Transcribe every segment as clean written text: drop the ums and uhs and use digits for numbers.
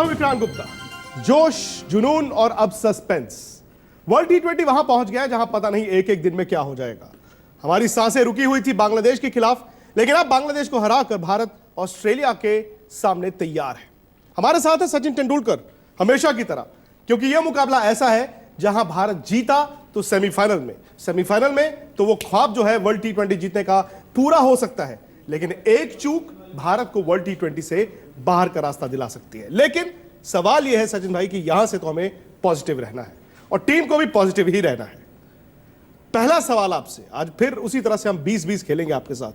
विक्रांत गुप्ता। जोश, जुनून और अब सस्पेंस। वर्ल्ड टी20 वहां पहुंच गया जहां पता नहीं एक एक दिन में क्या हो जाएगा। हमारी सांसें रुकी हुई थी बांग्लादेश के खिलाफ, लेकिन अब बांग्लादेश को हराकर भारत ऑस्ट्रेलिया के सामने तैयार है। हमारे साथ है सचिन तेंदुलकर, हमेशा की तरह, क्योंकि यह मुकाबला ऐसा है जहां भारत जीता तो सेमीफाइनल में तो वो ख्वाब जो है वर्ल्ड टी20 जीतने का पूरा हो सकता है, लेकिन एक चूक भारत को वर्ल्ड टी20 से बाहर का रास्ता दिला सकती है। लेकिन सवाल यह है सचिन भाई कि यहां से तो हमें पॉजिटिव रहना है और टीम को भी पॉजिटिव ही रहना है। पहला सवाल आपसे, आज फिर उसी तरह से हम 20-20 खेलेंगे आपके साथ।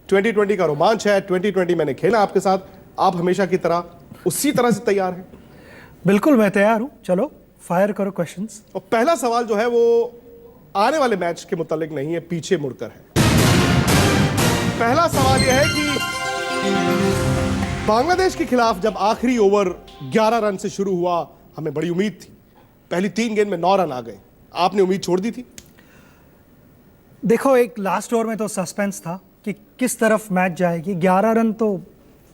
2020 का रोमांच है, 2020 मैंने खेला आपके साथ, आप हमेशा की तरह उसी तरह से तैयार हैं? बिल्कुल मैं तैयार हूं, चलो फायर करो क्वेश्चंस। और पहला सवाल जो है वो आने वाले मैच के मुतालिक नहीं है, पीछे मुड़कर है। पहला सवाल यह है कि बांग्लादेश के खिलाफ जब आखिरी ओवर 11 रन से शुरू हुआ, हमें बड़ी उम्मीद थी। पहली 3 गेंद में 9 रन आ गए, आपने उम्मीद छोड़ दी थी? देखो, एक लास्ट ओवर में तो सस्पेंस था कि किस तरफ मैच जाएगी। 11 रन तो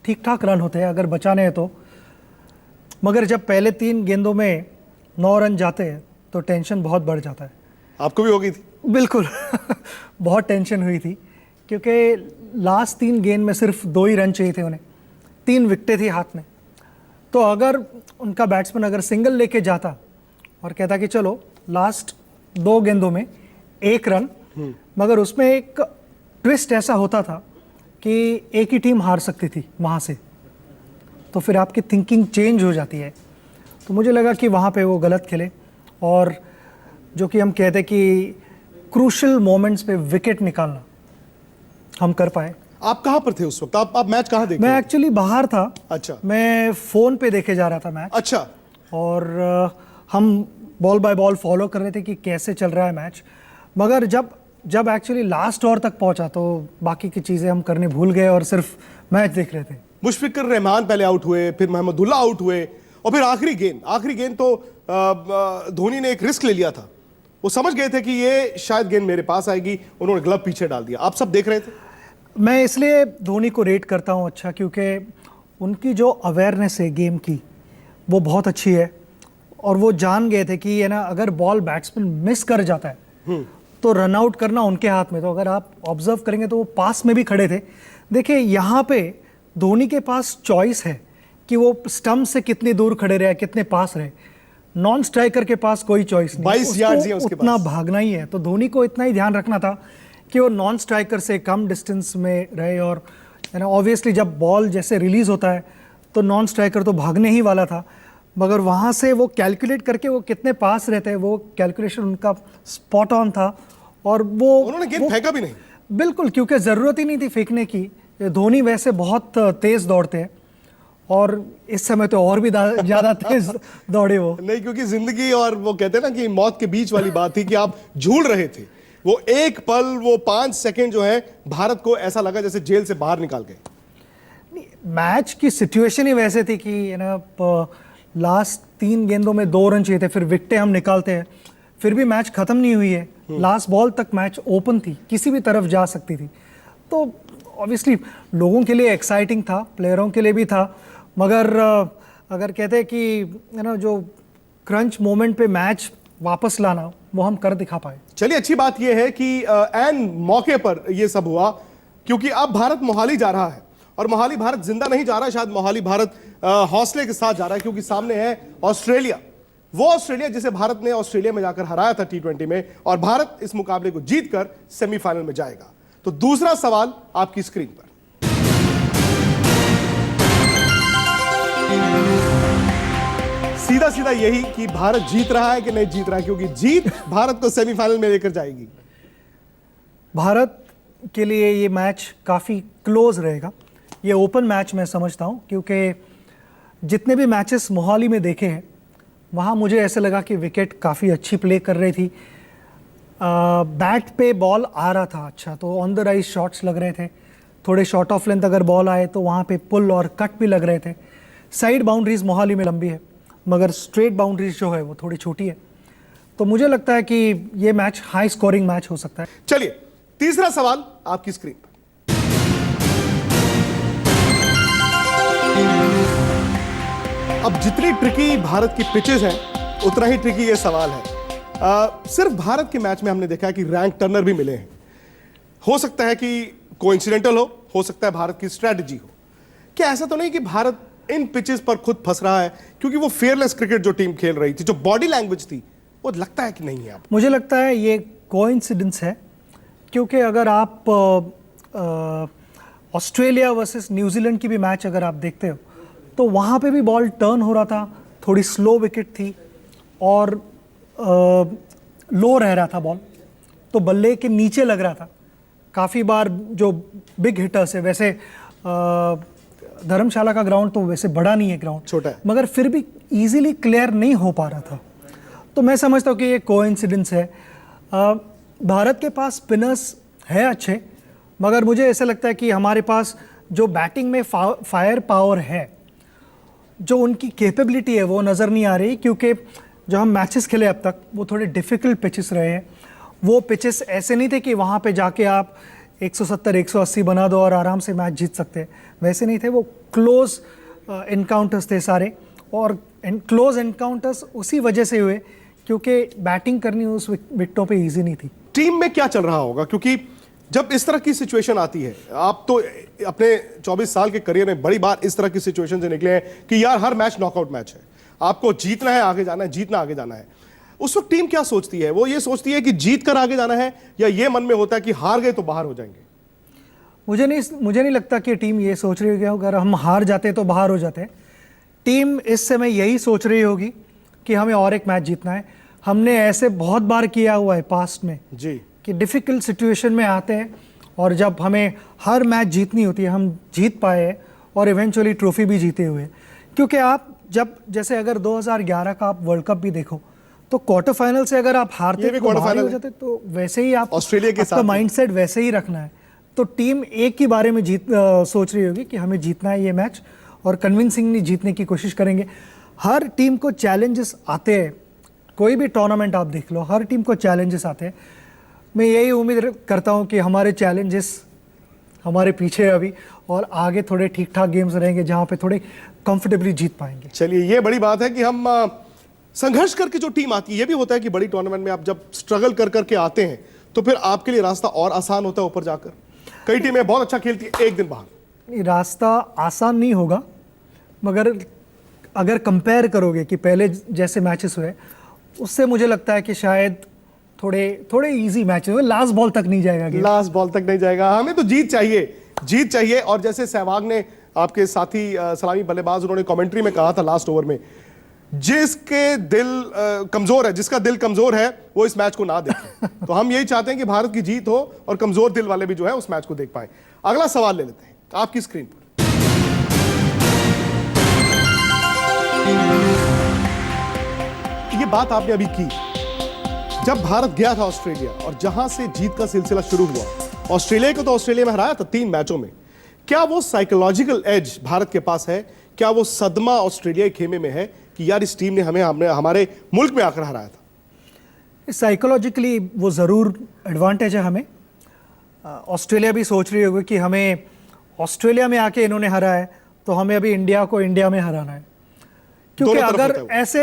ठीक ठाक रन होते हैं अगर बचाने हैं तो, मगर जब पहले 3 गेंदों में 9 रन जाते हैं तो टेंशन बहुत बढ़ जाता है। आपको भी हो गई थी? बिल्कुल बहुत टेंशन हुई थी, क्योंकि लास्ट 3 गेंद में सिर्फ 2 ही रन चाहिए थे उन्हें, 3 विकेटें थी हाथ में। तो अगर उनका बैट्समैन अगर सिंगल लेके जाता और कहता कि चलो लास्ट 2 गेंदों में 1 रन, मगर उसमें एक ट्विस्ट ऐसा होता था कि एक ही टीम हार सकती थी वहाँ से, तो फिर आपकी थिंकिंग चेंज हो जाती है। तो मुझे लगा कि वहाँ पे वो गलत खेले, और जो कि हम कहते कि क्रूशल मोमेंट्स पे विकेट निकालना हम कर पाए। आप कहाँ पर थे उस वक्त? आप मैच कहाँ देख रहे थे? मैं एक्चुअली बाहर था। अच्छा। मैं फ़ोन पे देखे जा रहा था मैच। अच्छा। और हम बॉल बाय बॉल फॉलो कर रहे थे कि कैसे चल रहा है मैच, मगर जब एक्चुअली लास्ट ओवर तक पहुंचा तो बाकी की चीज़ें हम करने भूल गए और सिर्फ मैच देख रहे थे। मुशफिकुर रहमान पहले आउट हुए, फिर महमूदुल्लाह आउट हुए, और फिर आखिरी गेंद तो धोनी ने एक रिस्क ले लिया था। वो समझ गए थे कि ये शायद गेंद मेरे पास आएगी, उन्होंने ग्लव पीछे डाल दिया। आप सब देख रहे थे? मैं इसलिए धोनी को रेट करता हूँ अच्छा, क्योंकि उनकी जो अवेयरनेस है गेम की वो बहुत अच्छी है, और वो जान गए थे कि ये ना अगर बॉल बैट्समैन मिस कर जाता है तो रन आउट करना उनके हाथ में। तो अगर आप ऑब्जर्व करेंगे तो वो पास में भी खड़े थे। देखिए, यहाँ पे धोनी के पास चॉइस है कि वो स्टंप से कितनी दूर खड़े रहे, कितने पास रहे। नॉन स्ट्राइकर के पास कोई चॉइस नहीं, 22 यार्ड्स ही है उसके उतना पास। भागना ही है। तो धोनी को इतना ही ध्यान रखना था कि वो नॉन स्ट्राइकर से कम डिस्टेंस में रहे, और ऑब्वियसली जब बॉल जैसे रिलीज होता है तो नॉन स्ट्राइकर तो भागने ही वाला था, मगर वहाँ से वो कैलकुलेट करके वो कितने पास रहते हैं, वो कैलकुलेशन उनका स्पॉट ऑन था। और वो उन्होंने गेंद फेंका भी नहीं। बिल्कुल, क्योंकि ज़रूरत ही नहीं थी फेंकने की। धोनी वैसे बहुत तेज़ दौड़ते हैं, और इस समय तो और भी ज़्यादा तेज़ दौड़े वो। नहीं, क्योंकि जिंदगी और वो कहते हैं ना कि मौत के बीच वाली बात थी कि आप झूल रहे थे। वो एक पल, वो 5 सेकंड जो है, भारत को ऐसा लगा जैसे जेल से बाहर निकाल गए। मैच की सिचुएशन ही वैसे थी कि लास्ट 3 गेंदों में 2 रन चाहिए थे, फिर विकेटें हम निकालते हैं, फिर भी मैच खत्म नहीं हुई है। लास्ट बॉल तक मैच ओपन थी, किसी भी तरफ जा सकती थी। तो ऑब्वियसली लोगों के लिए एक्साइटिंग था, प्लेयरों के लिए भी था, मगर अगर कहते हैं कि जो क्रंच मोमेंट पे मैच वापस लाना, वो हम कर दिखा पाए। चलिए, अच्छी बात यह है कि एन मौके पर यह सब हुआ, क्योंकि अब भारत मोहाली जा रहा है, और मोहाली भारत जिंदा नहीं जा रहा है, शायद मोहाली भारत हौसले के साथ जा रहा है, क्योंकि सामने है ऑस्ट्रेलिया। वो ऑस्ट्रेलिया जिसे भारत ने ऑस्ट्रेलिया में जाकर हराया था टी20 में, और भारत इस मुकाबले को जीतकर सेमीफाइनल में जाएगा। तो दूसरा सवाल आपकी स्क्रीन पर। सीधा सीधा यही कि भारत जीत रहा है कि नहीं जीत रहा है, क्योंकि जीत भारत को सेमीफाइनल में लेकर जाएगी। भारत के लिए ये मैच काफ़ी क्लोज रहेगा। ये ओपन मैच मैं समझता हूँ, क्योंकि जितने भी मैचेस मोहाली में देखे हैं वहाँ मुझे ऐसे लगा कि विकेट काफ़ी अच्छी प्ले कर रही थी, बैट पे बॉल आ रहा था अच्छा, तो ऑन द राइज शॉट्स लग रहे थे। थोड़े शॉर्ट ऑफ लेंथ अगर बॉल आए तो वहाँ पे पुल और कट भी लग रहे थे। साइड बाउंड्रीज मोहाली में लंबी है, मगर स्ट्रेट बाउंड्रीज जो है वो थोड़ी छोटी है। तो मुझे लगता है कि ये मैच हाई स्कोरिंग मैच हो सकता है। चलिए, तीसरा सवाल आपकी स्क्रीन पर। अब जितनी ट्रिकी भारत की पिचेस हैं उतना ही ट्रिकी ये सवाल है। सिर्फ भारत के मैच में हमने देखा है कि रैंक टर्नर भी मिले हैं। हो सकता है कि कोइंसिडेंटल हो सकता है भारत की स्ट्रेटजी हो। क्या ऐसा तो नहीं कि भारत इन पिचेस पर खुद फंस रहा है, क्योंकि वो फेयरलेस क्रिकेट जो टीम खेल रही थी, जो बॉडी लैंग्वेज थी, वो लगता है कि नहीं है? मुझे लगता है ये कोइंसिडेंस है, क्योंकि अगर आप ऑस्ट्रेलिया वर्सेस न्यूजीलैंड की भी मैच अगर आप देखते हो तो वहाँ पे भी बॉल टर्न हो रहा था, थोड़ी स्लो विकेट थी और लो रह रहा था बॉल, तो बल्ले के नीचे लग रहा था। काफ़ी बार जो बिग हिटर्स है, वैसे धर्मशाला का ग्राउंड तो वैसे बड़ा नहीं है, ग्राउंड छोटा है, मगर फिर भी इजीली क्लियर नहीं हो पा रहा था। तो मैं समझता हूँ कि ये कोइंसिडेंस है। भारत के पास स्पिनर्स है अच्छे, मगर मुझे ऐसा लगता है कि हमारे पास जो बैटिंग में फायर पावर है, जो उनकी कैपेबिलिटी है, वो नज़र नहीं आ रही, क्योंकि जो हम मैचेस खेले अब तक वो थोड़े डिफ़िकल्ट पिचेस रहे हैं। वो पिचेस ऐसे नहीं थे कि वहाँ पे जाके आप 170 180 बना दो और आराम से मैच जीत सकते हैं, वैसे नहीं थे। वो क्लोज इनकाउंटर्स थे सारे, और क्लोज इनकाउंटर्स उसी वजह से हुए क्योंकि बैटिंग करनी उस विकेटों पे इजी नहीं थी। टीम में क्या चल रहा होगा, क्योंकि जब इस तरह की सिचुएशन आती है, आप तो अपने 24 साल के करियर में बड़ी बार इस तरह की सिचुएशन से निकले हैं कि यार हर मैच नॉकआउट मैच है, आपको जीतना है, आगे जाना है, जीतना आगे जाना है। उस वक्त टीम क्या सोचती है? वो ये सोचती है कि जीत कर आगे जाना है, या ये मन में होता है कि हार गए तो बाहर हो जाएंगे? मुझे नहीं लगता कि टीम ये सोच रही होगी अगर हम हार जाते तो बाहर हो जाते। टीम इस समय यही सोच रही होगी कि हमें और एक मैच जीतना है। हमने ऐसे बहुत बार किया हुआ है पास्ट में जी, कि डिफ़िकल्ट सिचुएशन में आते हैं और जब हमें हर मैच जीतनी होती है, हम जीत पाए हैं और इवेंचुअली ट्रॉफी भी जीते हुए। क्योंकि आप जब जैसे अगर 2011 का आप वर्ल्ड कप भी देखो तो क्वार्टर फाइनल से अगर आप हारते तो बाहर हो जाते, तो वैसे ही आप ऑस्ट्रेलिया के साथ माइंडसेट वैसे ही रखना है। तो टीम एक ही बारे में सोच रही होगी कि हमें जीतना है ये मैच, और कन्विंसिंगली जीतने की कोशिश करेंगे। हर टीम को चैलेंजेस आते हैं, कोई भी टूर्नामेंट आप देख लो, हर टीम को चैलेंजेस आते हैं। मैं यही उम्मीद करता हूं कि हमारे चैलेंजेस हमारे पीछे अभी, और आगे थोड़े ठीक ठाक गेम्स रहेंगे जहां पे थोड़े कंफर्टेबली जीत पाएंगे। चलिए, ये बड़ी बात है कि हम संघर्ष करके जो टीम आती है, ये भी होता है कि बड़ी टूर्नामेंट में आप जब स्ट्रगल कर करके आते हैं तो फिर आपके लिए रास्ता और आसान होता है ऊपर जाकर। कई टीमें बहुत अच्छा खेलती है, एक दिन बाहर। रास्ता आसान नहीं होगा, मगर अगर कंपेयर करोगे कि पहले जैसे मैचेस हुए, उससे मुझे लगता है कि शायद थोड़े इजी मैच हुए। लास्ट बॉल तक नहीं जाएगा, लास्ट बॉल तक नहीं जाएगा। हमें तो जीत चाहिए। और जैसे सहवाग ने, आपके साथी सलामी बल्लेबाज, उन्होंने कमेंट्री में कहा था लास्ट ओवर में, जिसके दिल कमजोर है, जिसका दिल कमजोर है वो इस मैच को ना देखे। तो हम यही चाहते हैं कि भारत की जीत हो और कमजोर दिल वाले भी जो है उस मैच को देख पाए। अगला सवाल ले लेते हैं आपकी स्क्रीन पर। ये बात आपने अभी की, जब भारत गया था ऑस्ट्रेलिया और जहां से जीत का सिलसिला शुरू हुआ, ऑस्ट्रेलिया को तो ऑस्ट्रेलिया में हराया था 3 मैचों में। क्या वो साइकोलॉजिकल एज भारत के पास है? क्या वो सदमा ऑस्ट्रेलिया के खेमे में है कि यार इस टीम ने हमने हमारे मुल्क में आकर हराया था? साइकोलॉजिकली वो ज़रूर एडवांटेज है हमें। ऑस्ट्रेलिया भी सोच रही होगी कि हमें ऑस्ट्रेलिया में आके इन्होंने हराया है, तो हमें अभी इंडिया को इंडिया में हराना है। क्योंकि अगर ऐसे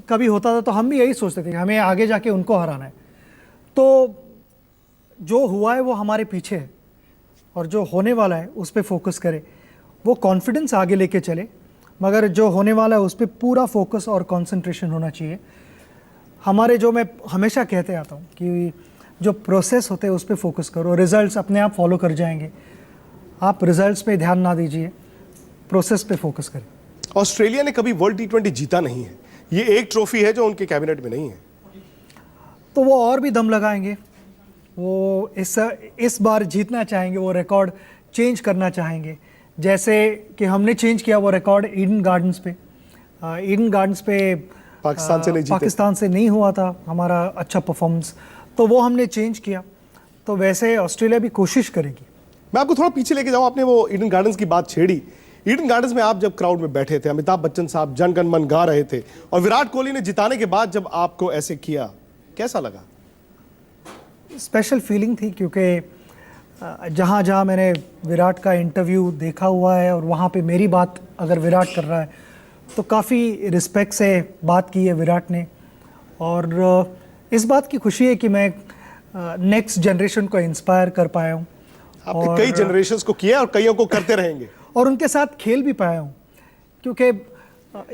कभी होता था तो हम भी यही सोचते थे कि हमें आगे जाके उनको हराना है। तो जो हुआ है वो हमारे पीछे है, और जो होने वाला है उस पर फोकस करें, वो कॉन्फिडेंस आगे लेके चले, मगर जो होने वाला है उस पर पूरा फोकस और कंसंट्रेशन होना चाहिए। हमारे, जो मैं हमेशा कहते आता हूँ कि जो प्रोसेस होते हैं उस पर फोकस करो, रिजल्ट्स अपने आप फॉलो कर जाएंगे। आप रिजल्ट्स पे ध्यान ना दीजिए, प्रोसेस पे फोकस करें। ऑस्ट्रेलिया ने कभी वर्ल्ड T20 जीता नहीं है, ये एक ट्रॉफी है जो उनके कैबिनेट में नहीं है। तो वो और भी दम लगाएंगे, वो इस बार जीतना चाहेंगे, वो रिकॉर्ड चेंज करना चाहेंगे, जैसे कि हमने चेंज किया वो रिकॉर्ड ईडन गार्डन्स पे। ईडन गार्डन्स पे पाकिस्तान से नहीं हुआ था हमारा अच्छा परफॉर्मेंस, तो वो हमने चेंज किया। तो वैसे ऑस्ट्रेलिया भी कोशिश करेगी। मैं आपको थोड़ा पीछे लेके जाऊँ, आपने वो ईडन गार्डन्स की बात छेड़ी। ईडन गार्डन्स में आप जब क्राउड में बैठे थे, अमिताभ बच्चन साहब जन गण मन गा रहे थे, और विराट कोहली ने जिताने के बाद जब आपको ऐसे किया, कैसा लगा? स्पेशल फीलिंग थी, क्योंकि जहाँ जहाँ मैंने विराट का इंटरव्यू देखा हुआ है और वहाँ पे मेरी बात अगर विराट कर रहा है तो काफ़ी रिस्पेक्ट से बात की है विराट ने, और इस बात की खुशी है कि मैं नेक्स्ट जनरेशन को इंस्पायर कर पाया हूँ। आपने कई जनरेशन्स को किया और कईयों को करते रहेंगे। और उनके साथ खेल भी पाया हूँ, क्योंकि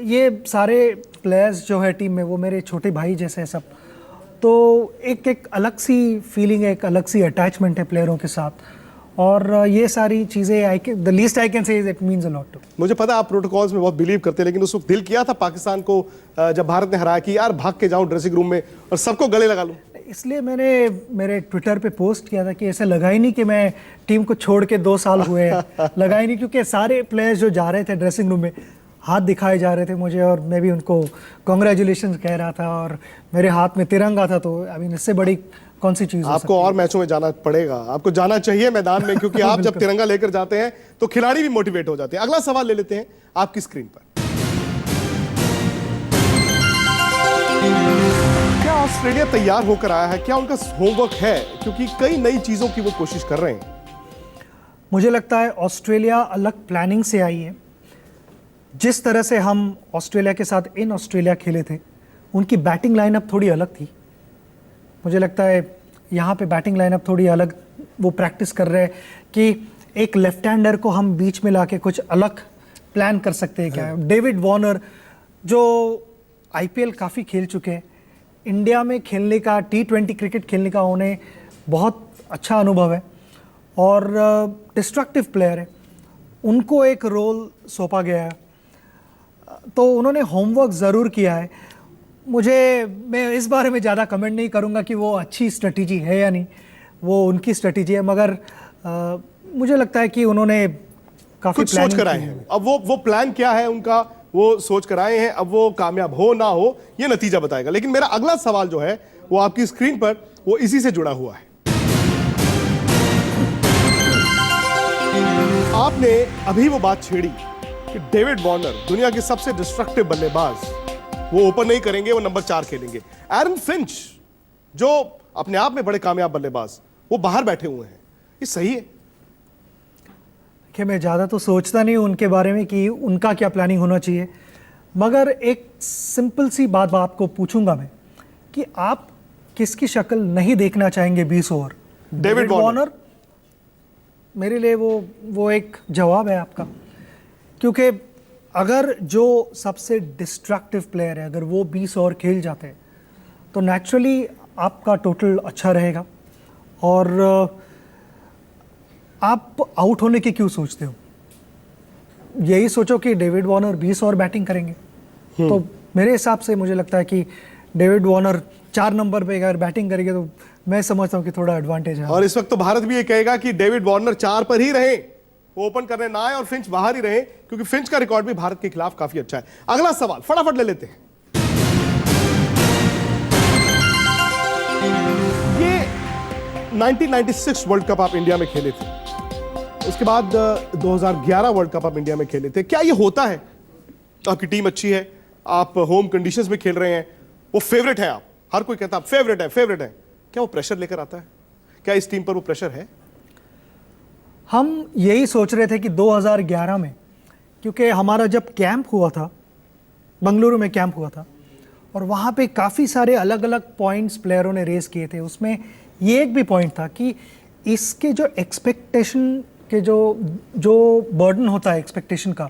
ये सारे प्लेयर्स जो है टीम में वो मेरे छोटे भाई जैसे हैं सब। तो एक अलग सी फीलिंग है, एक अलग सी अटैचमेंट है प्लेयरों के साथ, और ये सारी चीज़ें the least I can say is it means a lot to. मुझे पता है आप प्रोटोकॉल्स में बहुत बिलीव करते हैं, लेकिन उस वक्त दिल किया था पाकिस्तान को जब भारत ने हराया कि यार भाग के जाऊं ड्रेसिंग रूम में और सबको गले लगा लूं? इसलिए मैंने मेरे ट्विटर पे पोस्ट किया था कि ऐसा लगा ही नहीं कि मैं टीम को छोड़ के 2 साल हुए हैं। लगा ही नहीं, क्योंकि सारे प्लेयर्स जो जा रहे थे ड्रेसिंग रूम में हाथ दिखाए जा रहे थे मुझे, और मैं भी उनको कॉन्ग्रेचुलेशन कह रहा था, और मेरे हाथ में तिरंगा था। तो आई मीन इससे बड़ी कौन सी चीज़? आपको और मैचों में जाना पड़ेगा, आपको जाना चाहिए मैदान में, क्योंकि आप जब तिरंगा लेकर जाते हैं तो खिलाड़ी भी मोटिवेट हो जाते हैं। अगला सवाल ले लेते हैं आपकी स्क्रीन पर। क्या ऑस्ट्रेलिया तैयार होकर आया है? क्या उनका होमवर्क है? क्योंकि कई नई चीजों की वो कोशिश कर रहे हैं। मुझे लगता है ऑस्ट्रेलिया अलग प्लानिंग से आई है। जिस तरह से हम ऑस्ट्रेलिया के साथ इन ऑस्ट्रेलिया खेले थे, उनकी बैटिंग लाइनअप थोड़ी अलग थी। मुझे लगता है यहाँ पे बैटिंग लाइनअप थोड़ी अलग वो प्रैक्टिस कर रहे हैं कि एक लेफ्ट हैंडर को हम बीच में लाके कुछ अलग प्लान कर सकते हैं क्या। डेविड वार्नर जो आईपीएल काफ़ी खेल चुके हैं, इंडिया में खेलने का, T20 क्रिकेट खेलने का उन्हें बहुत अच्छा अनुभव है, और डिस्ट्रक्टिव प्लेयर है, उनको एक रोल सौंपा गया है। तो उन्होंने होमवर्क ज़रूर किया है। मैं इस बारे में ज़्यादा कमेंट नहीं करूँगा कि वो अच्छी स्ट्रेटजी है या नहीं, वो उनकी स्ट्रेटजी है, मगर मुझे लगता है कि उन्होंने काफ़ी कुछ सोच कर आए हैं। अब वो प्लान क्या है उनका, वो सोच कर आए हैं। अब वो कामयाब हो ना हो ये नतीजा बताएगा। लेकिन मेरा अगला सवाल जो है वो आपकी स्क्रीन पर वो इसी से जुड़ा हुआ है। आपने अभी वो बात छेड़ी कि डेविड वार्नर दुनिया के सबसे डिस्ट्रक्टिव बल्लेबाज, वो ओपन नहीं करेंगे, वो नंबर 4 खेलेंगे। एरन फिंच जो अपने आप में बड़े कामयाब बल्लेबाज, वो बाहर बैठे हुए हैं। ये सही है? कि मैं ज़्यादा तो सोचता नहीं हूँ उनके बारे में कि उनका क्या प्लानिंग होना चाहिए, मगर एक सिंपल सी बात आपको पूछूंगा मैं कि आप किसकी शक्ल नहीं देखना चाहेंगे 20 ओवर? David Warner. मेरे लिए वो एक जवाब है आपका, क्योंकि अगर जो सबसे डिस्ट्रक्टिव प्लेयर है अगर वो 20 ओवर खेल जाते हैं तो नेचुरली आपका टोटल अच्छा रहेगा, और आप आउट होने की क्यों सोचते हो? यही सोचो कि डेविड वार्नर 20 ओवर बैटिंग करेंगे। तो मेरे हिसाब से मुझे लगता है कि डेविड वार्नर 4 नंबर पे अगर बैटिंग करेंगे तो मैं समझता हूँ कि थोड़ा एडवांटेज है। और इस वक्त तो भारत भी ये कहेगा कि डेविड वार्नर 4 पर ही रहे, वो ओपन करने ना आए और फिंच बाहर ही रहे, क्योंकि फिंच का रिकॉर्ड भी भारत के खिलाफ काफी अच्छा है। अगला सवाल फटाफट ले लेते हैं। ये 1996 वर्ल्ड कप आप इंडिया में खेले थे, उसके बाद 2011 वर्ल्ड कप आप इंडिया में खेले थे। क्या ये होता है? आपकी टीम अच्छी है, आप होम कंडीशंस में खेल रहे हैं, वो फेवरेट है, आप हर कोई कहता है फेवरेट है फेवरेट है, क्या वो प्रेशर लेकर आता है? क्या इस टीम पर वो प्रेशर है? हम यही सोच रहे थे कि 2011 में, क्योंकि हमारा जब कैंप हुआ था, बंगलुरु में कैंप हुआ था, और वहाँ पे काफ़ी सारे अलग अलग पॉइंट्स प्लेयरों ने रेस किए थे। उसमें ये एक भी पॉइंट था कि इसके जो एक्सपेक्टेशन के जो बर्डन होता है एक्सपेक्टेशन का,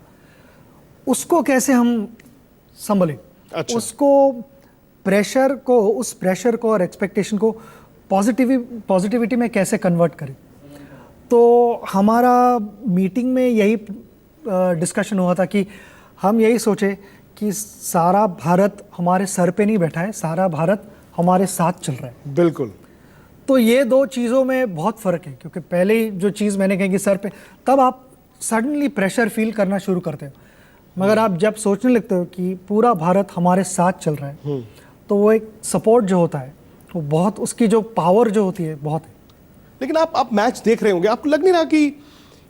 उसको कैसे हम संभलें। अच्छा। उसको उस प्रेशर को और एक्सपेक्टेशन को पॉजिटिविटी में कैसे कन्वर्ट करें। तो हमारा मीटिंग में यही डिस्कशन हुआ था कि हम यही सोचे कि सारा भारत हमारे सर पे नहीं बैठा है, सारा भारत हमारे साथ चल रहा है। बिल्कुल। तो ये 2 चीज़ों में बहुत फ़र्क है, क्योंकि पहले जो चीज़ मैंने कही कि सर पे, तब आप सडनली प्रेशर फील करना शुरू करते हो, मगर आप जब सोचने लगते हो कि पूरा भारत हमारे साथ चल रहा है, तो वो एक सपोर्ट जो होता है वो बहुत, उसकी जो पावर जो होती है बहुत है। लेकिन आप मैच देख रहे होंगे, आपको लग नहीं रहा कि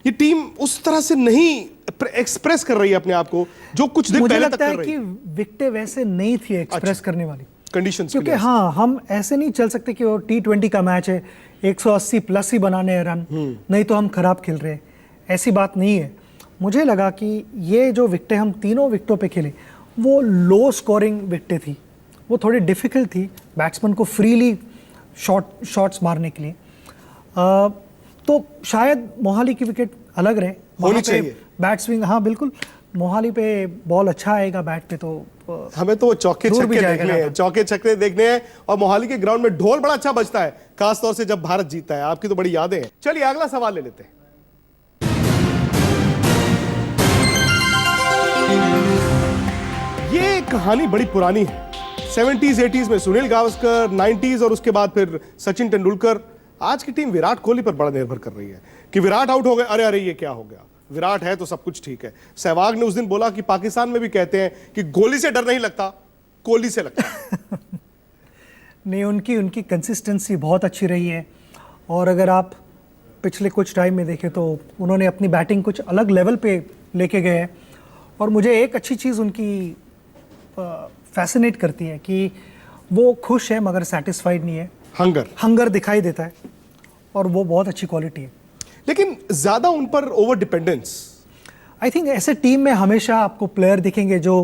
ये टीम उस तरह से नहीं एक्सप्रेस कर रही है अपने आप को जो कुछ दिन मुझे पहले तक लगता कर है रही कि विकेटें वैसे नहीं थी एक्सप्रेस करने वाली कंडीशंस के क्योंकि लिए? हाँ, हम ऐसे नहीं चल सकते कि वो T20 का मैच है 180 प्लस ही बनाने हैं रन, नहीं तो हम खराब खेल रहे हैं, ऐसी बात नहीं है। मुझे लगा कि ये जो विकेटें हम तीनों विकेटों पे खेले वो लो स्कोरिंग विकेटें थी, वो थोड़ी डिफ़िकल्ट थी बैट्समैन को फ्रीली शॉट्स मारने के लिए। तो शायद मोहाली की विकेट अलग रहे, होनी चाहिए बैट स्विंग, हाँ बिल्कुल, मोहाली पे बॉल अच्छा आएगा बैट पे तो हमें तो वो चौके दूर भी छक्के जाएगा देखने हैं, ज़्यादा। चौके छक्के देखने हैं। और मोहाली के ग्राउंड में ढोल बड़ा अच्छा बजता है, खास तौर से जब भारत जीतता है। आपकी तो बड़ी यादें हैं। चलिए अगला सवाल ले लेते हैं। ये कहानी बड़ी पुरानी है, 70s 80s में सुनील गावस्कर, 90s और उसके बाद फिर सचिन तेंदुलकर। आज की टीम विराट कोहली पर बड़ा निर्भर कर रही है कि विराट आउट हो गए, अरे अरे ये क्या हो गया, विराट है तो सब कुछ ठीक है। सहवाग ने उस दिन बोला कि पाकिस्तान में भी कहते हैं कि गोली से डर नहीं लगता, कोहली से लगता है। नहीं, उनकी कंसिस्टेंसी बहुत अच्छी रही है। और अगर आप पिछले कुछ टाइम में देखें तो उन्होंने अपनी बैटिंग कुछ अलग लेवल पे लेके गए हैं। और मुझे एक अच्छी चीज़ उनकी फैसिनेट करती है कि वो खुश है मगर सेटिस्फाइड नहीं है, हंगर दिखाई देता है और वो बहुत अच्छी क्वालिटी है। लेकिन ज्यादा उन पर ओवर डिपेंडेंस, आई थिंक ऐसे टीम में हमेशा आपको प्लेयर दिखेंगे जो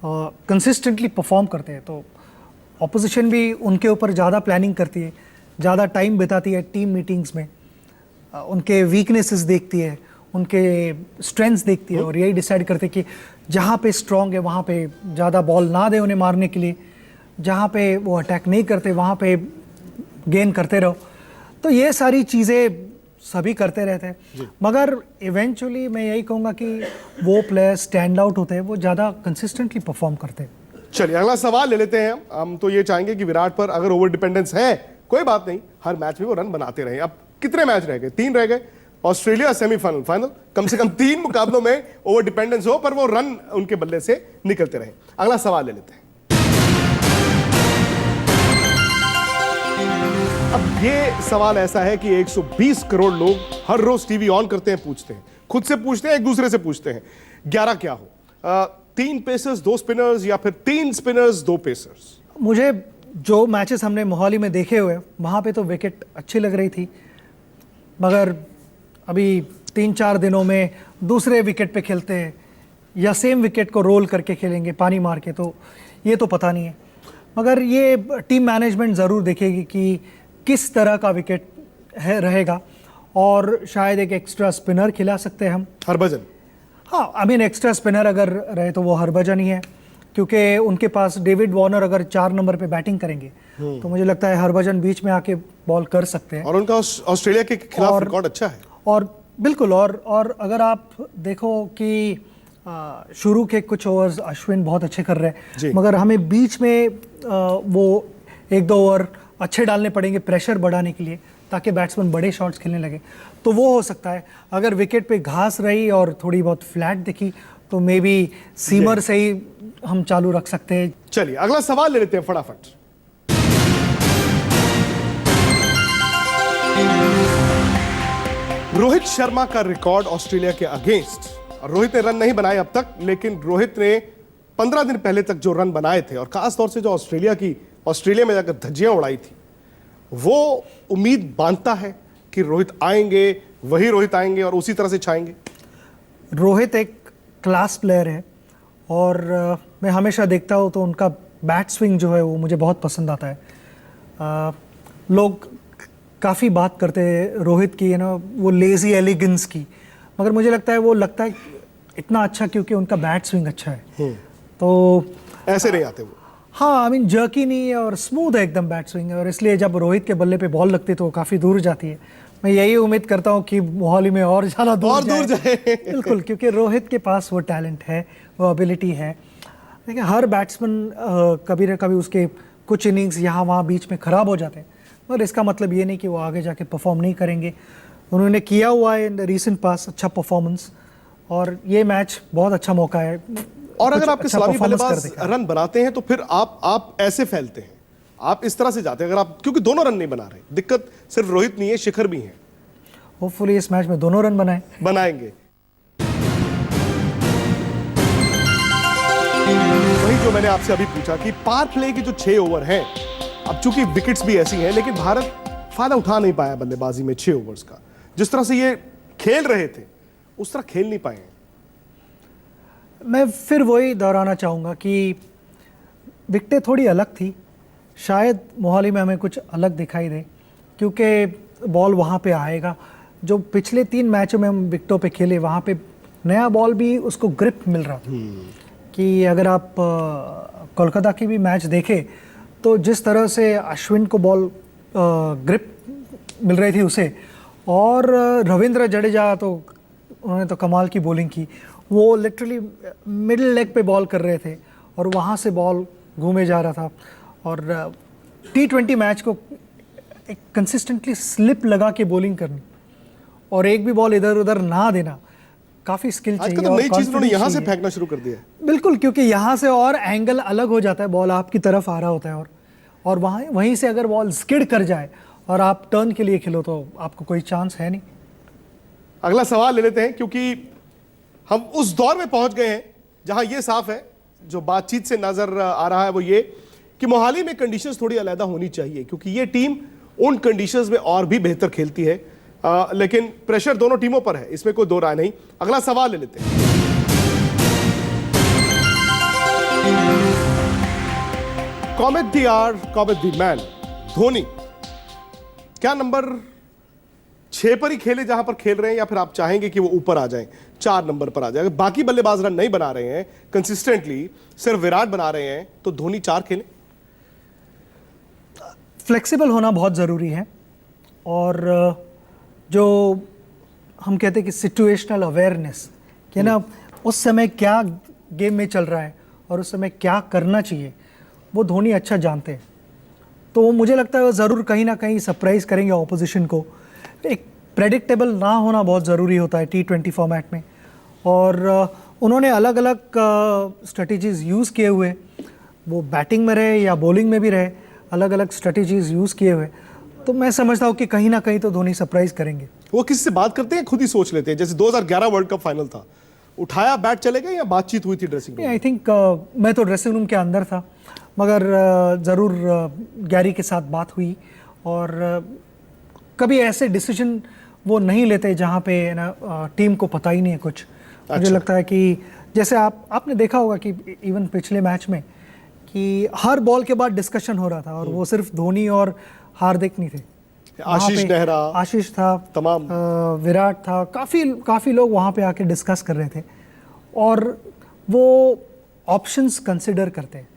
कंसिस्टेंटली परफॉर्म करते हैं, तो ऑपोजिशन भी उनके ऊपर ज़्यादा प्लानिंग करती है, ज़्यादा टाइम बिताती है टीम मीटिंग्स में, उनके वीकनेसेस देखती है, उनके स्ट्रेंथ्स देखती है और यही डिसाइड करते हैं कि जहाँ पे स्ट्रॉन्ग है वहाँ पे ज़्यादा बॉल ना दे उन्हें मारने के लिए, जहाँ पे वो अटैक नहीं करते वहाँ पे गेन करते रहो। तो ये सारी चीज़ें सभी करते रहते हैं, मगर इवेंचुअली मैं यही कहूँगा कि वो प्लेयर स्टैंड आउट होते हैं, वो ज़्यादा कंसिस्टेंटली परफॉर्म करते हैं। चलिए अगला सवाल ले लेते हैं। हम तो ये चाहेंगे कि विराट पर अगर ओवर डिपेंडेंस है कोई बात नहीं, हर मैच में वो रन बनाते रहे। अब कितने मैच रह गए? 3 रह गए। ऑस्ट्रेलिया सेमीफाइनल, फाइनल, कम से कम 3 मुकाबलों में ओवर डिपेंडेंस हो पर वो रन उनके बल्ले से निकलते रहे। अगला सवाल ले लेते हैं। अब ये सवाल ऐसा है कि 120 करोड़ लोग हर रोज टीवी ऑन करते हैं, पूछते हैं, खुद से पूछते हैं, एक दूसरे से पूछते हैं 11 क्या हो, 3 पेसर्स 2 स्पिनर्स या फिर 3 स्पिनर्स 2 पेसर्स? मुझे जो मैचेस हमने मोहाली में देखे हुए वहाँ पे तो विकेट अच्छी लग रही थी, मगर अभी 3-4 दिनों में दूसरे विकेट पे खेलते हैं या सेम विकेट को रोल करके खेलेंगे पानी मार के, तो ये तो पता नहीं है। मगर ये टीम मैनेजमेंट ज़रूर देखेगी कि किस तरह का विकेट है रहेगा, और शायद एक एक्स्ट्रा स्पिनर खिला सकते हैं हम, हरभजन। हाँ, आई मीन एक्स्ट्रा स्पिनर अगर रहे तो वो हरभजन ही है, क्योंकि उनके पास डेविड वार्नर अगर 4 नंबर पे बैटिंग करेंगे तो मुझे लगता है हरभजन बीच में आके बॉल कर सकते हैं। और उनका ऑस्ट्रेलिया के खिलाफ रिकॉर्ड अच्छा है। और बिल्कुल, और अगर आप देखो कि शुरू के कुछ ओवर्स अश्विन बहुत अच्छे कर रहे हैं, मगर हमें बीच में वो 1-2 ओवर अच्छे डालने पड़ेंगे प्रेशर बढ़ाने के लिए, ताकि बैट्समैन बड़े शॉट्स खेलने लगे। तो वो हो सकता है अगर विकेट पे घास रही और थोड़ी बहुत फ्लैट दिखी तो मे बी सीमर से ही हम चालू रख सकते हैं। चलिए अगला सवाल ले लेते हैं फटाफट। रोहित शर्मा का रिकॉर्ड ऑस्ट्रेलिया के अगेंस्ट, और रोहित ने रन नहीं बनाए अब तक, लेकिन रोहित ने 15 दिन पहले तक जो रन बनाए थे और खास तौर से जो ऑस्ट्रेलिया में जाकर धज्जियां उड़ाई थी, वो उम्मीद बांधता है कि रोहित आएंगे, वही रोहित आएंगे और उसी तरह से छाएंगे। रोहित एक क्लास प्लेयर है और मैं हमेशा देखता हूँ तो उनका बैट स्विंग जो है वो मुझे बहुत पसंद आता है। लोग काफ़ी बात करते हैं रोहित की, वो लेज़ी एलिगेंस की, मगर मुझे लगता है इतना अच्छा क्योंकि उनका बैट स्विंग अच्छा है। तो ऐसे नहीं आते वो। हाँ, आई मीन जर्की नहीं है और स्मूथ है एकदम बैट स्विंग, और इसलिए जब रोहित के बल्ले पे बॉल लगती है तो वो काफ़ी दूर जाती है। मैं यही उम्मीद करता हूँ कि मोहाली में और ज़्यादा दूर जाए। बिल्कुल, क्योंकि रोहित के पास वो टैलेंट है, वो एबिलिटी है। देखिए, हर बैट्समैन कभी ना कभी उसके कुछ इनिंग्स यहाँ वहाँ बीच में ख़राब हो जाते हैं, और इसका मतलब ये नहीं कि वो आगे जाके परफॉर्म नहीं करेंगे। उन्होंने किया हुआ है इन रीसेंट पास अच्छा परफॉर्मेंस, और ये मैच बहुत अच्छा मौका है। और अगर आपके सलामी बल्लेबाज रन बनाते हैं तो फिर आप ऐसे फैलते हैं, आप इस तरह से जाते हैं। अगर आप, क्योंकि दोनों रन नहीं बना रहे, दिक्कत सिर्फ रोहित नहीं है, शिखर भी है। होपफुली इस मैच में दोनों रन बनाएंगे। वही जो मैंने आपसे अभी पूछा कि पावर प्ले की जो 6 ओवर हैं, अब चूंकि विकेट्स भी ऐसी हैं, लेकिन भारत फायदा उठा नहीं पाया बल्लेबाजी में 6 ओवर्स का। जिस तरह से ये खेल रहे थे उस तरह खेल नहीं पाए। मैं फिर वही दोहराना चाहूँगा कि विकेटें थोड़ी अलग थी, शायद मोहाली में हमें कुछ अलग दिखाई दे क्योंकि बॉल वहाँ पे आएगा। जो पिछले 3 मैचों में हम विकेटों पे खेले वहाँ पे नया बॉल भी उसको ग्रिप मिल रहा था कि अगर आप कोलकाता की भी मैच देखें तो जिस तरह से अश्विन को बॉल ग्रिप मिल रही थी उसे, और रविंद्र जडेजा तो उन्होंने तो कमाल की बॉलिंग की, वो लिटरली मिडिल लेग पे बॉल कर रहे थे और वहाँ से बॉल घूमे जा रहा था। और T20 मैच को एक कंसिस्टेंटली स्लिप लगा के बॉलिंग करनी और एक भी बॉल इधर उधर ना देना, काफ़ी स्किल चाहिए। आजकल तो नई चीज उन्होंने यहाँ से फेंकना शुरू कर दिया है। बिल्कुल, क्योंकि यहाँ से और एंगल अलग हो जाता है, बॉल आपकी तरफ आ रहा होता है और वहीं से अगर बॉल स्किड कर जाए और आप टर्न के लिए खेलो तो आपको कोई चांस है नहीं। अगला सवाल ले लेते हैं क्योंकि हम उस दौर में पहुंच गए हैं जहां यह साफ है, जो बातचीत से नजर आ रहा है वो ये कि मोहाली में कंडीशंस थोड़ी अलग होनी चाहिए क्योंकि ये टीम उन कंडीशंस में और भी बेहतर खेलती है। लेकिन प्रेशर दोनों टीमों पर है, इसमें कोई दो राय नहीं। अगला सवाल ले लेते हैं। कॉमेट द आर, कॉमेट द मैन, धोनी क्या नंबर 6 पर ही खेले जहां पर खेल रहे हैं या फिर आप चाहेंगे कि वो ऊपर आ जाएं, 4 नंबर पर आ जाए? अगर बाकी बल्लेबाज रन नहीं बना रहे हैं कंसिस्टेंटली, सिर्फ विराट बना रहे हैं, तो धोनी 4 खेले। फ्लेक्सिबल होना बहुत ज़रूरी है और जो हम कहते हैं कि सिचुएशनल अवेयरनेस, कि ना उस समय क्या गेम में चल रहा है और उस समय क्या करना चाहिए, वो धोनी अच्छा जानते हैं। तो मुझे लगता है वो ज़रूर कहीं ना कहीं सरप्राइज़ करेंगे ऑपोजिशन को। एक प्रेडिक्टेबल ना होना बहुत ज़रूरी होता है T20 फॉर्मेट में, और उन्होंने अलग अलग स्ट्रेटजीज़ यूज़ किए हुए, वो बैटिंग में रहे या बॉलिंग में भी रहे, अलग अलग स्ट्रेटजीज़ यूज़ किए हुए। तो मैं समझता हूँ कि कहीं ना कहीं तो धोनी सरप्राइज़ करेंगे। वो किसी से बात करते हैं, खुद ही सोच लेते हैं? जैसे 2011 वर्ल्ड कप फाइनल था, उठाया बैट चले गए या बातचीत हुई थी ड्रेसिंग रूम? आई थिंक मैं तो ड्रेसिंग रूम के अंदर था, मगर ज़रूर गैरी के साथ बात हुई और कभी ऐसे डिसीजन वो नहीं लेते जहाँ पे ना टीम को पता ही नहीं है कुछ। मुझे लगता है कि जैसे आपने देखा होगा कि इवन पिछले मैच में कि हर बॉल के बाद डिस्कशन हो रहा था और वो सिर्फ धोनी और हार्दिक नहीं थे, आशीष नेहरा, आशीष था, तमाम विराट था, काफ़ी लोग वहाँ पे आके डिस्कस कर रहे थे और वो ऑप्शंस कंसिडर करते हैं।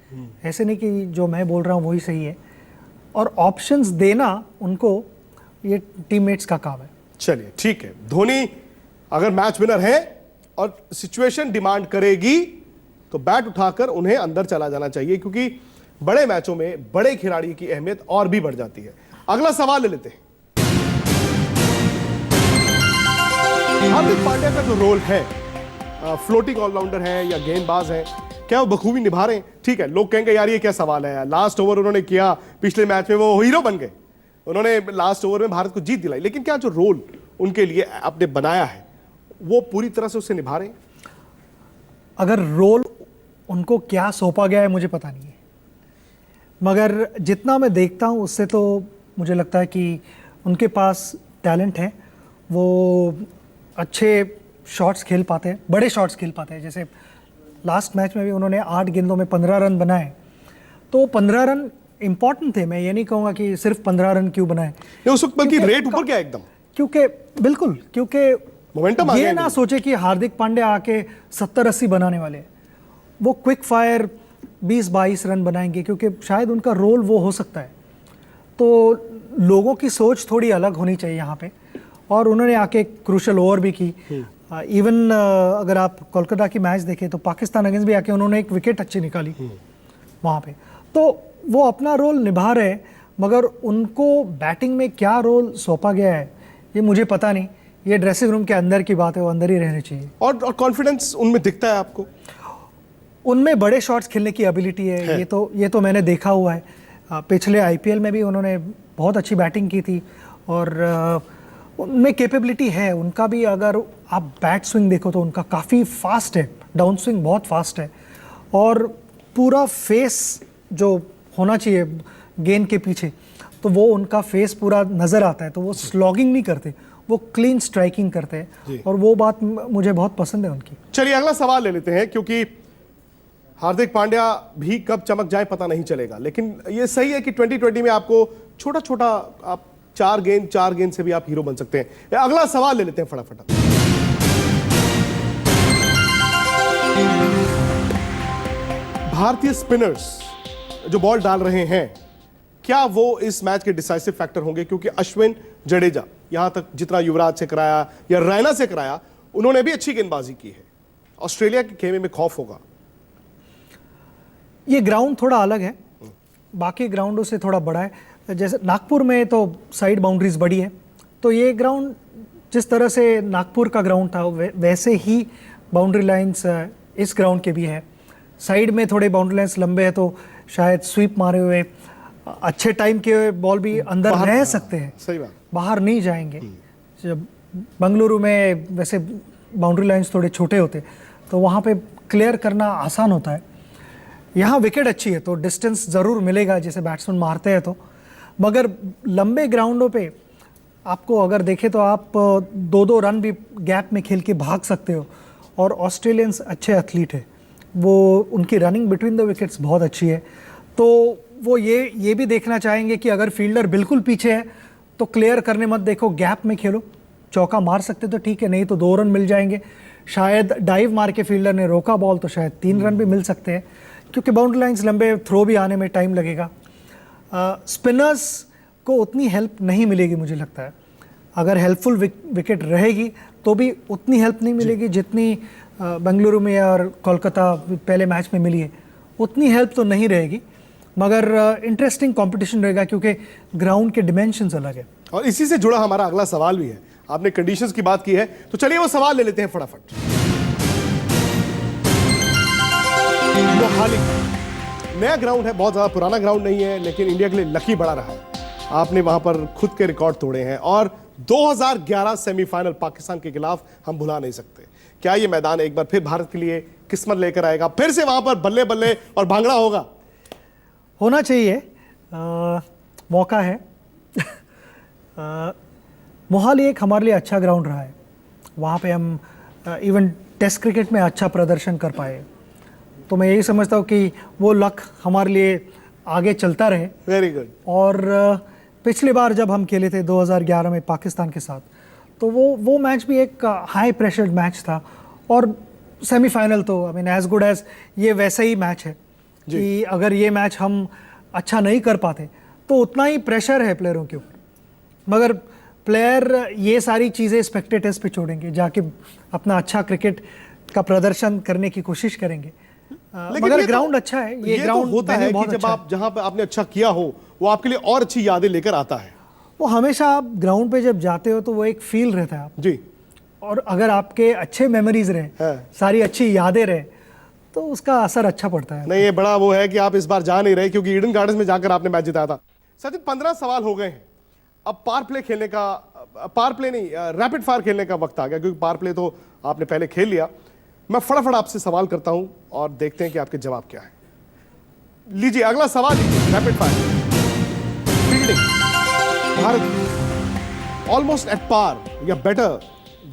ऐसे नहीं कि जो मैं बोल रहा हूँ वही सही है, और ऑप्शंस देना उनको ये टीममेट्स का काम है। चलिए ठीक है, धोनी अगर मैच विनर है और सिचुएशन डिमांड करेगी तो बैट उठाकर उन्हें अंदर चला जाना चाहिए क्योंकि बड़े मैचों में बड़े खिलाड़ी की अहमियत और भी बढ़ जाती है। अगला सवाल ले लेते हैं। हार्दिक पांड्या का जो रोल है, फ्लोटिंग ऑलराउंडर है या गेंदबाज है, क्या वो बखूबी निभा रहे हैं? ठीक है, लोग कहेंगे यार ये क्या सवाल है, लास्ट ओवर उन्होंने किया पिछले मैच में, वो हीरो बन गए, उन्होंने लास्ट ओवर में भारत को जीत दिलाई, लेकिन क्या जो रोल उनके लिए आपने बनाया है वो पूरी तरह से उसे निभा रहे हैं? अगर रोल उनको क्या सौंपा गया है मुझे पता नहीं है, मगर जितना मैं देखता हूँ उससे तो मुझे लगता है कि उनके पास टैलेंट है, वो अच्छे शॉट्स खेल पाते हैं, बड़े शॉट्स खेल पाते हैं। जैसे लास्ट मैच में भी उन्होंने 8 गेंदों में 15 रन बनाए, तो 15 रन इंपॉर्टेंट थे। मैं ये नहीं कहूँगा कि सिर्फ 15 रन क्यों बनाए, उस वक्त बल्कि रेट ऊपर गया एकदम, क्योंकि बिल्कुल, क्योंकि मोमेंटम ये ना सोचे कि हार्दिक पांड्या आके 70-80 बनाने वाले हैं, वो क्विक फायर 20-22 रन बनाएंगे क्योंकि शायद उनका रोल वो हो सकता है। तो लोगों की सोच थोड़ी अलग होनी चाहिए यहाँ पे, और उन्होंने आके क्रूशल ओवर भी की। इवन अगर आप कोलकाता की मैच देखें तो पाकिस्तान अगेंस्ट भी आके उन्होंने एक विकेट अच्छी निकाली वहाँ पे। तो वो अपना रोल निभा रहे हैं, मगर उनको बैटिंग में क्या रोल सौंपा गया है ये मुझे पता नहीं। ये ड्रेसिंग रूम के अंदर की बात है, वो अंदर ही रहनी चाहिए। और कॉन्फिडेंस उनमें दिखता है आपको? उनमें बड़े शॉट्स खेलने की एबिलिटी है। ये तो मैंने देखा हुआ है। पिछले IPL में भी उन्होंने बहुत अच्छी बैटिंग की थी और उनमें कैपेबिलिटी है उनका भी। अगर आप बैट स्विंग देखो तो उनका काफ़ी फास्ट है, डाउन स्विंग बहुत फास्ट है, और पूरा फेस जो होना चाहिए गेंद के पीछे, तो वो उनका फेस पूरा नज़र आता है, तो वो स्लॉगिंग नहीं करते, वो क्लीन स्ट्राइकिंग करते हैं, और वो बात मुझे बहुत पसंद है उनकी। चलिए अगला सवाल ले लेते हैं, क्योंकि हार्दिक पांड्या भी कब चमक जाए पता नहीं चलेगा, लेकिन ये सही है कि 2020 में आपको छोटा छोटा आप चार गेंद से भी आप हीरो बन सकते हैं। अगला सवाल ले लेते हैं फटाफट। भारतीय स्पिनर्स जो बॉल डाल रहे हैं, क्या वो इस मैच के डिसाइसिव फैक्टर होंगे? क्योंकि अश्विन, जडेजा, यहां तक जितना युवराज से कराया या रैना से कराया, उन्होंने भी अच्छी गेंदबाजी की है। ऑस्ट्रेलिया के खेमे में खौफ होगा। ये ग्राउंड थोड़ा अलग है, बाकी ग्राउंडों से थोड़ा बड़ा है। जैसे नागपुर में तो साइड बाउंड्रीज बड़ी है, तो ये ग्राउंड जिस तरह से नागपुर का ग्राउंड था वैसे ही बाउंड्री लाइंस इस ग्राउंड के भी है। साइड में थोड़े बाउंड्री लाइंस लंबे हैं, तो शायद स्वीप मारे हुए अच्छे टाइम के बॉल भी अंदर रह सकते हैं, सही बात, बाहर नहीं जाएंगे। जब बंगलुरु में वैसे बाउंड्री लाइंस थोड़े छोटे होते, तो वहाँ पे क्लियर करना आसान होता है। यहाँ विकेट अच्छी है तो डिस्टेंस ज़रूर मिलेगा जैसे बैट्समैन मारते हैं तो, मगर लंबे ग्राउंडों पे आपको अगर देखें तो आप 2-2 रन भी गैप में खेल के भाग सकते हो। और ऑस्ट्रेलियंस अच्छे एथलीट है, वो उनकी रनिंग बिटवीन द विकेट्स बहुत अच्छी है, तो वो ये भी देखना चाहेंगे कि अगर फील्डर बिल्कुल पीछे है तो क्लियर करने मत देखो, गैप में खेलो। चौका मार सकते तो ठीक है, नहीं तो 2 रन मिल जाएंगे। शायद डाइव मार के फील्डर ने रोका बॉल तो शायद 3 रन भी मिल सकते हैं, क्योंकि बाउंड्री लाइंस लंबे, थ्रो भी आने में टाइम लगेगा। स्पिनर्स को उतनी हेल्प नहीं मिलेगी मुझे लगता है। अगर हेल्पफुल विकेट रहेगी तो भी उतनी हेल्प नहीं मिलेगी जितनी बेंगलुरु में और कोलकाता पहले मैच में मिली है, उतनी हेल्प तो नहीं रहेगी। मगर इंटरेस्टिंग कंपटीशन रहेगा क्योंकि ग्राउंड के डिमेंशंस अलग है। और इसी से जुड़ा हमारा अगला सवाल भी है। आपने कंडीशंस की बात की है, तो चलिए वो सवाल ले लेते हैं फटाफट। मोहाली नया ग्राउंड है, बहुत ज्यादा पुराना ग्राउंड नहीं है, लेकिन इंडिया के लिए लकी बड़ा रहा है। आपने वहां पर खुद के रिकॉर्ड तोड़े हैं, और 2011 सेमीफाइनल पाकिस्तान के खिलाफ हम भुला नहीं सकते। क्या ये मैदान एक बार फिर भारत के लिए किस्मत लेकर आएगा? फिर से वहां पर बल्ले बल्ले और भांगड़ा होगा? होना चाहिए, मौका है। मोहाली एक हमारे लिए अच्छा ग्राउंड रहा है, वहाँ पे हम इवन टेस्ट क्रिकेट में अच्छा प्रदर्शन कर पाए, तो मैं यही समझता हूँ कि वो लक हमारे लिए आगे चलता रहे। Very good. और पिछली बार जब हम खेले थे 2011 में पाकिस्तान के साथ, तो वो मैच भी एक हाई प्रेशर्ड मैच था, और सेमीफाइनल तो I mean as good as ये वैसा ही मैच है कि अगर ये मैच हम अच्छा नहीं कर पाते तो उतना ही प्रेशर है प्लेयरों के ऊपर, मगर प्लेयर ये सारी चीज़ें स्पेक्टेटर्स पे छोड़ेंगे, जाके अपना अच्छा क्रिकेट का प्रदर्शन करने की कोशिश करेंगे। मगर ग्राउंड अच्छा है, ये ग्राउंड होता है कि जब आप जहां पे आपने अच्छा किया हो वो आपके लिए और अच्छी यादें लेकर आता है। वो हमेशा आप ग्राउंड पे जब जाते हो तो वो एक फील रहता है आप जी, और अगर आपके अच्छे मेमोरीज रहे, सारी अच्छी यादें रहे, तो उसका असर अच्छा पड़ता है। नहीं, ये बड़ा वो है कि आप इस बार जा नहीं रहे, क्योंकि ईडन गार्डन्स में जाकर आपने मैच जिताया था। सचिन, 15 सवाल हो गए हैं। अब पार प्ले खेलने का, पार प्ले नहीं, रैपिड फायर खेलने का वक्त आ गया, क्योंकि पार प्ले तो आपने पहले खेल लिया। मैं फटाफट आपसे सवाल करता हूं और देखते हैं कि आपके जवाब क्या है। लीजिए अगला सवाल, लीजिए rapid fire. Fielding Bharat almost at par or better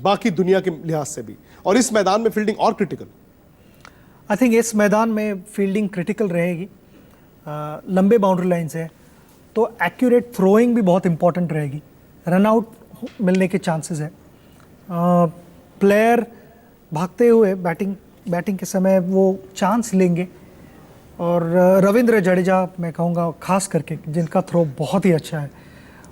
बाकी दुनिया के लिहाज से भी, और इस मैदान में फील्डिंग और क्रिटिकल। आई थिंक इस मैदान में फील्डिंग क्रिटिकल रहेगी। लंबे बाउंड्री लाइन्स है तो एक्यूरेट थ्रोइंग भी बहुत इंपॉर्टेंट रहेगी, रन आउट मिलने के चांसेस है। प्लेयर भागते हुए बैटिंग के समय वो चांस लेंगे, और रविंद्र जडेजा मैं कहूँगा खास करके, जिनका थ्रो बहुत ही अच्छा है,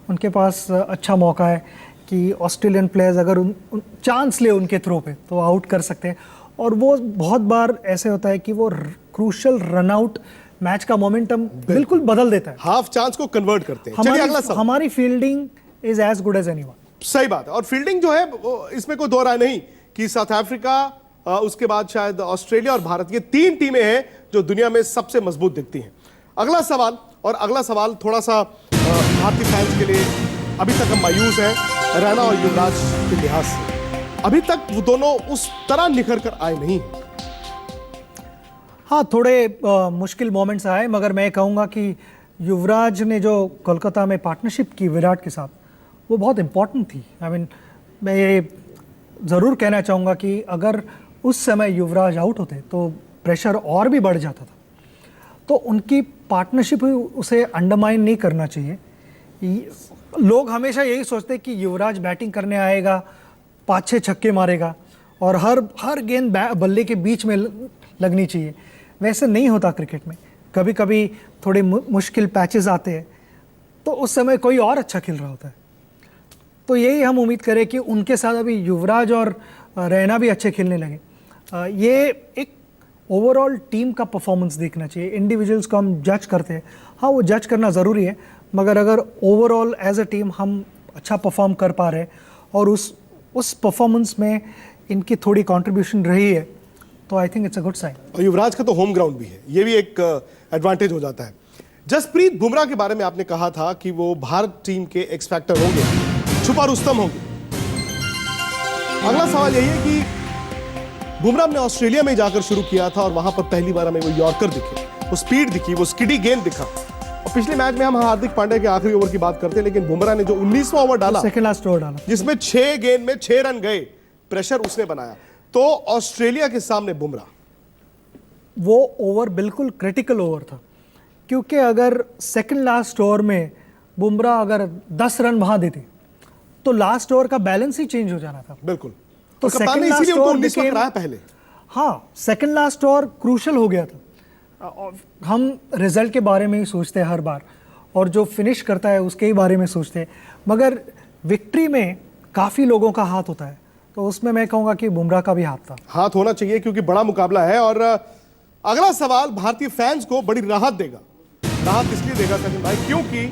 उनके पास अच्छा मौका है कि ऑस्ट्रेलियन प्लेयर्स अगर उन चांस ले उनके थ्रो पे तो आउट कर सकते हैं। और वो बहुत बार ऐसे होता है कि वो क्रूशल रन आउट मैच का मोमेंटम बिल्कुल बदल देता है, हाफ चांस को कन्वर्ट करते हैं। चलिए अगला सवाल। हमारी fielding is as good as anyone. सही बात है, और फील्डिंग जो है इसमें कोई दो राय नहीं कि साउथ अफ्रीका, उसके बाद शायद ऑस्ट्रेलिया और भारत, ये 3 टीमें हैं जो दुनिया में सबसे मजबूत दिखती हैं। अगला सवाल, और अगला सवाल थोड़ा सा भारतीय फैंस के लिए, अभी तक हम मायूस हैं रैना और युवराज के लिहाज से। अभी तक वो दोनों उस तरह निखर कर आए नहीं। हाँ, थोड़े मुश्किल मोमेंट्स आए, मगर मैं कहूँगा कि युवराज ने जो कोलकाता में पार्टनरशिप की विराट के साथ, वो बहुत इम्पोर्टेंट थी। मैं ये ज़रूर कहना चाहूँगा कि अगर उस समय युवराज आउट होते तो प्रेशर और भी बढ़ जाता था। तो उनकी पार्टनरशिप उसे अंडरमाइन नहीं करना चाहिए। लोग हमेशा यही सोचते कि युवराज बैटिंग करने आएगा, 5-6 छक्के मारेगा और हर गेंद बल्ले के बीच में लगनी चाहिए। वैसे नहीं होता क्रिकेट में। कभी कभी थोड़े मुश्किल पैचेस आते हैं, तो उस समय कोई और अच्छा खेल रहा होता है। तो यही हम उम्मीद करें कि उनके साथ अभी युवराज और रैना भी अच्छे खेलने लगे। ये एक ओवरऑल टीम का परफॉर्मेंस देखना चाहिए। इंडिविजुअल्स को हम जज करते हैं, हाँ वो जज करना ज़रूरी है, मगर अगर ओवरऑल एज अ टीम हम अच्छा परफॉर्म कर पा रहे हैं और उस परफॉर्मेंस में इनकी थोड़ी कंट्रीब्यूशन रही है, तो I think it's a good sign. और युवराज का तो होम ग्राउंड भी है, ये भी एक एडवांटेज हो जाता है। जसप्रीत बुमराह के बारे में आपने कहा था कि वो भारत टीम के एक्स फैक्टर होंगे, छुपा रुस्तम होंगे। अगला सवाल यही है कि बुमराह ने ऑस्ट्रेलिया में जाकर शुरू किया था और वहां पर पहली बार हमें वो यॉर्कर दिखे, वो स्पीड दिखी, वो स्किडी गेंद दिखा। और पिछले मैच में हम हार्दिक पांड्या के आखिरी ओवर की बात करते हैं, लेकिन बुमराह ने जो 19वां ओवर डाला, सेकंड लास्ट ओवर डाला, जिसमें 6 गेंद में 6 रन गए, प्रेशर उसने बनाया। तो ऑस्ट्रेलिया के सामने बुमराह, वो ओवर बिल्कुल क्रिटिकल ओवर था, क्योंकि अगर सेकंड लास्ट ओवर में बुमराह अगर 10 रन वहां देते तो लास्ट ओवर का बैलेंस ही चेंज हो जाना था। बिल्कुल। तो कप्तान ने इसीलिए उनको 19वां कराया पहले। हाँ, सेकंड लास्ट ओवर क्रूशल हो गया था। हम रिजल्ट के बारे में ही सोचते हैं हर बार, और जो फिनिश करता है उसके ही बारे में सोचते हैं, मगर विक्ट्री में काफ़ी लोगों का हाथ होता है, तो उसमें मैं कहूँगा कि बुमराह का भी हाथ था। हाथ होना चाहिए, क्योंकि बड़ा मुकाबला है। और अगला सवाल भारतीय फैंस को बड़ी राहत देगा। राहत इसलिए देगा सचिन भाई, क्योंकि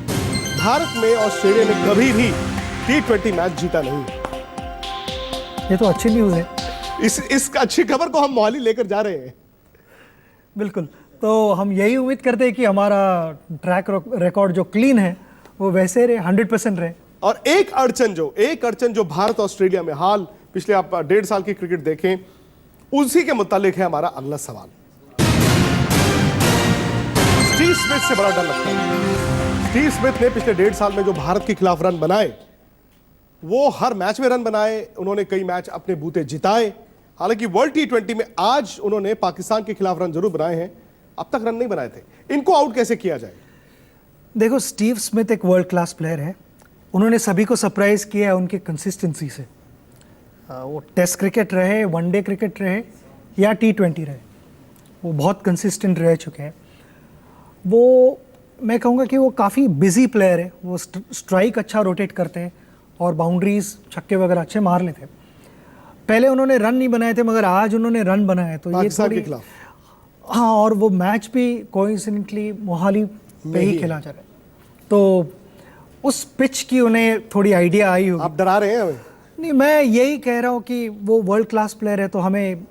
भारत में ऑस्ट्रेलिया ने कभी भी T20 मैच जीता नहीं। ये तो अच्छी न्यूज़ है। इस अच्छी खबर को हम मोहाली लेकर जा रहे हैं। बिल्कुल, तो हम यही उम्मीद करते हैं कि हमारा ट्रैक रिकॉर्ड जो क्लीन है वो वैसे रहे, 100% रहे। और एक अड़चन जो भारत ऑस्ट्रेलिया में हाल पिछले आप 1.5 साल की क्रिकेट देखें, उसी के मुतालिक है हमारा अगला सवाल। स्टीव स्मिथ से बड़ा डर लगता है। स्टीव स्मिथ ने पिछले 1.5 साल में जो भारत के खिलाफ रन बनाए, वो हर मैच में रन बनाए। उन्होंने कई मैच अपने बूते जिताए। हालांकि वर्ल्ड T20 में आज उन्होंने पाकिस्तान के खिलाफ रन जरूर बनाए हैं, अब तक रन नहीं बनाए थे। इनको आउट कैसे किया जाए? देखो, स्टीव स्मिथ एक वर्ल्ड क्लास प्लेयर है। उन्होंने सभी को सरप्राइज किया है उनकी कंसिस्टेंसी से। वो टेस्ट क्रिकेट रहे, वनडे क्रिकेट रहे या T20 रहे, वो बहुत कंसिस्टेंट रह चुके हैं। वो, मैं कहूँगा कि वो काफ़ी बिजी प्लेयर है। वो स्ट्राइक अच्छा रोटेट करते हैं और बाउंड्रीज, छक्के वगैरह अच्छे मार लेते हैं। पहले उन्होंने रन नहीं बनाए थे, मगर आज उन्होंने रन बनाए, तो ये थोड़ी, हाँ, और वो मैच भी कोइंसिडेंटली मोहाली पे ही खेला जा रहा है, तो उस पिच की उन्हें थोड़ी आइडिया आई होगी। आप डरा रहे हैं हमें? नहीं, मैं यही कह रहा हूँ कि वो वर्ल्ड क्लास प्लेयर है, तो हमें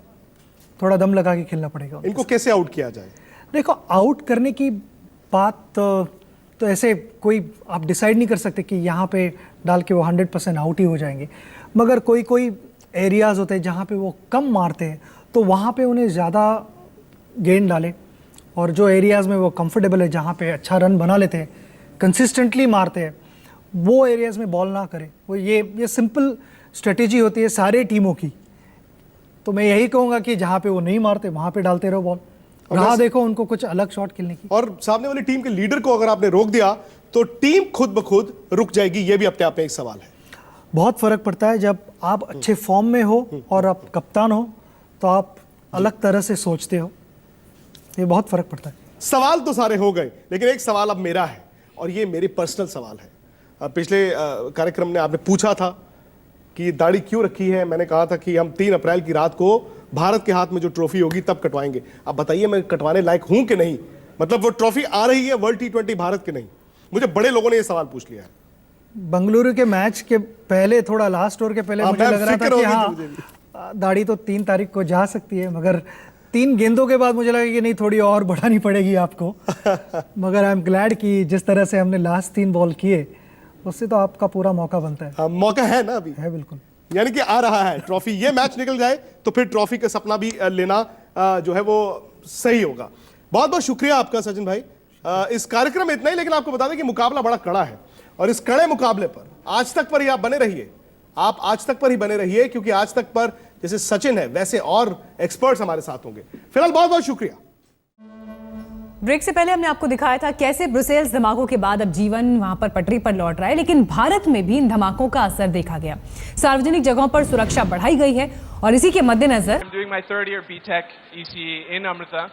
थोड़ा दम लगा के खेलना पड़ेगा। इनको कैसे आउट किया जाए? देखो, आउट करने की बात तो ऐसे कोई आप डिसाइड नहीं कर सकते कि यहाँ पे डाल के वो 100% आउट ही हो जाएंगे, मगर कोई एरियाज़ होते हैं जहाँ पे वो कम मारते हैं, तो वहाँ पे उन्हें ज़्यादा गेंद डालें, और जो एरियाज़ में वो कंफर्टेबल है, जहाँ पे अच्छा रन बना लेते हैं, कंसिस्टेंटली मारते हैं, वो एरियाज़ में बॉल ना करें। वो ये सिंपल स्ट्रेटेजी होती है सारे टीमों की। तो मैं यही कहूँगा कि जहाँ पे वो नहीं मारते वहाँ पे डालते रहो बॉल। रहा देखो उनको कुछ अलग शॉट खेलने की। और सामने वाली टीम के लीडर को अगर आपने रोक दिया तो टीम खुद ब खुद रुक जाएगी। ये भी अपने आप में एक सवाल है। बहुत फर्क पड़ता है जब आप अच्छे फॉर्म में हो और आप कप्तान हो, तो आप अलग तरह से सोचते हो। ये बहुत फर्क पड़ता है। सवाल तो सारे हो गए, लेकिन एक सवाल अब मेरा है, और ये मेरी पर्सनल सवाल है। पिछले कार्यक्रम में आपने पूछा था कि दाढ़ी क्यों रखी है। मैंने कहा था कि हम 3 अप्रैल की रात को भारत के हाथ में जो ट्रॉफी होगी तब कटवाएंगे। अब बताइए मैं कटवाने लायक हूं कि नहीं? मतलब वो ट्रॉफी आ रही है वर्ल्ड T20 भारत के नहीं? मुझे बड़े लोगों ने ये सवाल पूछ लिया है। बंगलुरु के मैच के पहले, थोड़ा लास्ट ओवर के पहले मुझे लग रहा था कि हाँ, दाढ़ी तो 3 तारीख को जा सकती है, मगर 3 गेंदों के बाद मुझे लगा कि नहीं, थोड़ी और बढ़ानी पड़ेगी आपको। मगर आई एम ग्लैड कि जिस तरह से हमने लास्ट 3 बॉल किए, उससे तो आपका पूरा मौका बनता है। मौका है ना अभी? है, बिल्कुल। यानी कि आ रहा है ट्रॉफी। ये मैच निकल जाए तो फिर ट्रॉफी का सपना भी लेना जो है वो सही होगा। बहुत बहुत शुक्रिया आपका सचिन भाई। इस कार्यक्रम में इतना ही, लेकिन आपको बता दें कि मुकाबला बड़ा कड़ा है और इस कड़े मुकाबले पर आज तक पर ही आप बने रहिए, आप आज तक पर ही बने रहिए, क्योंकि आज तक पर जैसे सचिन है वैसे और एक्सपर्ट्स हमारे साथ होंगे। फिलहाल बहुत बहुत शुक्रिया। ब्रेक से पहले हमने आपको दिखाया था कैसे ब्रुसेल्स धमाकों के बाद अब जीवन वहां पर पटरी पर लौट रहा है, लेकिन भारत में भी इन धमाकों का असर देखा गया। सार्वजनिक जगहों पर सुरक्षा बढ़ाई गई है और इसी के मद्देनजर I'm doing my third year BTech ECE in Amrita,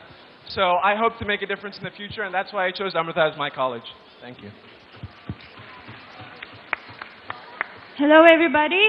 so I hope to make a difference in the future, and that's why I chose Amrita as my college. Thank you. Hello, everybody.